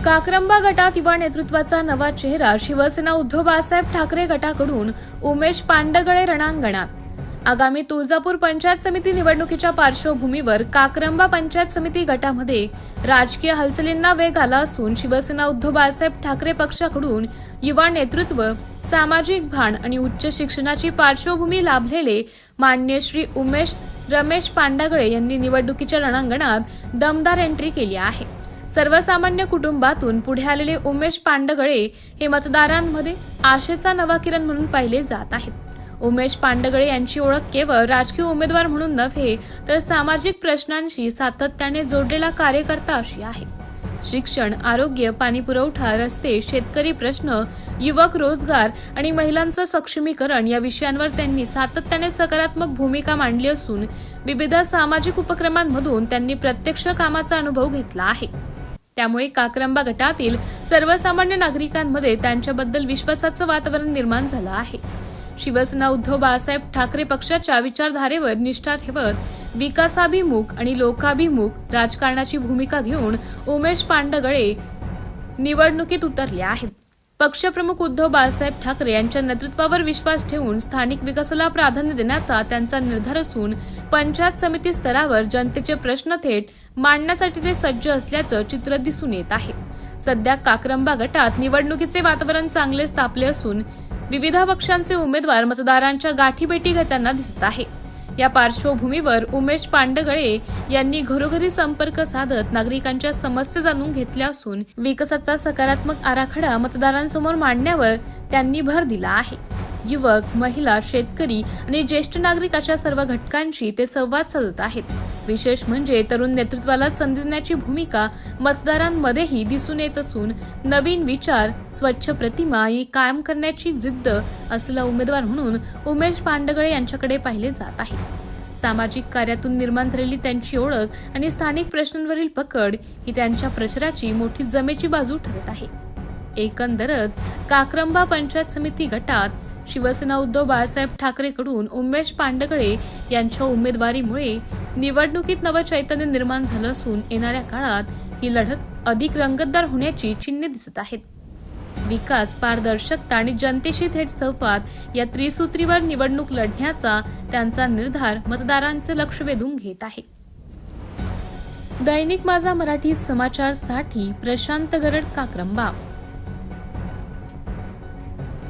काक्रंबा गटात युवा नेतृत्वाचा नवा चेहरा शिवसेना उद्धव बाळासाहेब ठाकरे गटाकडून उमेश पांडगळे रणांगणात. आगामी तुळजापूर पंचायत समिती निवडणुकीच्या पार्श्वभूमीवर काक्रंबा पंचायत समिती गटामध्ये राजकीय हालचालींना वेग आला असून शिवसेना उद्धव बाळासाहेब ठाकरे पक्षाकडून युवा नेतृत्व, सामाजिक भान आणि उच्च शिक्षणाची पार्श्वभूमी लाभलेले माननीय श्री उमेश रमेश पांडगळे यांनी निवडणुकीच्या रणांगणात दमदार एंट्री केली आहे. सर्वसामान्य कुटुंबातून पुढे आलेले उमेश पांडगळे हे मतदारांमध्ये आशेचा नवा किरण म्हणून पाहिले जात आहेत. उमेश पांडगळे यांची ओळख केवळ राजकीय उमेदवार म्हणून नव्हे तर सामाजिक प्रश्नांशी सातत्याने जोडलेला कार्यकर्ता अशी आहे. शिक्षण, आरोग्य, पाणीपुरवठा, रस्ते, शेतकरी प्रश्न, युवक रोजगार आणि महिलांचं सक्षमीकरण या विषयांवर त्यांनी सातत्याने सकारात्मक भूमिका मांडली असून विविध सामाजिक उपक्रमांमधून त्यांनी प्रत्यक्ष कामाचा अनुभव घेतला आहे. त्यामुळे काक्रंबा गटातील सर्वसामान्य नागरिकांमध्ये त्यांच्याबद्दल विश्वासाचं वातावरण निर्माण झालं आहे. शिवसेना उद्धव बाळासाहेब ठाकरे पक्षाच्या विचारधारेवर निष्ठा ठेवत विकासाभिमुख आणि लोकाभिमुख राजकारणाची भूमिका घेऊन उमेश पांडगळे निवडणुकीत उतरले आहेत. पक्षप्रमुख उद्धव बाळासाहेब ठाकरे यांच्या नेतृत्वावर विश्वास ठेवून स्थानिक विकासाला प्राधान्य देण्याचा त्यांचा निर्धार असून पंचायत समिती स्तरावर जनतेचे प्रश्न थेट मांडण्यासाठी ते सज्ज असल्याचं चित्र दिसून येत आहे. सध्या काक्रंबा गटात निवडणुकीचे वातावरण चांगले तापले असून विविध पक्षांचे उमेदवार मतदारांच्या गाठीभेटी घेताना दिसत आहे. या पार्श्वभूमीवर उमेश पांडगळे यांनी घरोघरी संपर्क साधत नागरिकांच्या समस्या जाणून घेतल्या असून विकासाचा सकारात्मक आराखडा मतदारांसमोर मांडण्यावर त्यांनी भर दिला आहे. युवक, महिला, शेतकरी आणि ज्येष्ठ नागरिक अशा सर्व घटकांशी ते संवाद साधत आहेत. विशेष म्हणजे तरुण नेतृत्वाला संधी देण्याची भूमिका मतदारांमध्येही दिसून येत असून नवीन विचार, स्वच्छ प्रतिमा ही कायम करण्याची जिद्द असलेला उमेदवार म्हणून उमेश पांडगळे यांच्याकडे पाहिले जात आहे. सामाजिक कार्यातून निर्माण झालेली त्यांची ओळख आणि स्थानिक प्रश्नांवरील पकड ही त्यांच्या प्रचाराची मोठी जमेची बाजू ठरत आहे. एकंदरच काक्रंबा पंचायत समिती गटात शिवसेना उद्धव बाळासाहेब ठाकरेकडून उमेश पांडगळे यांच्या उमेदवारीमुळे निवडणुकीत नवं चैतन्य निर्माण झालं असून येणाऱ्या काळात ही लढत अधिक रंगतदार होण्याची चिन्हे दिसत आहेत. विकास, पारदर्शकता आणि जनतेशी थेट संवाद या त्रिसूत्रीवर निवडणूक लढण्याचा त्यांचा निर्धार मतदारांचे लक्ष वेधून घेत आहे. दैनिक माझा मराठी समाचारसाठी प्रशांत गरड, काक्रंबा.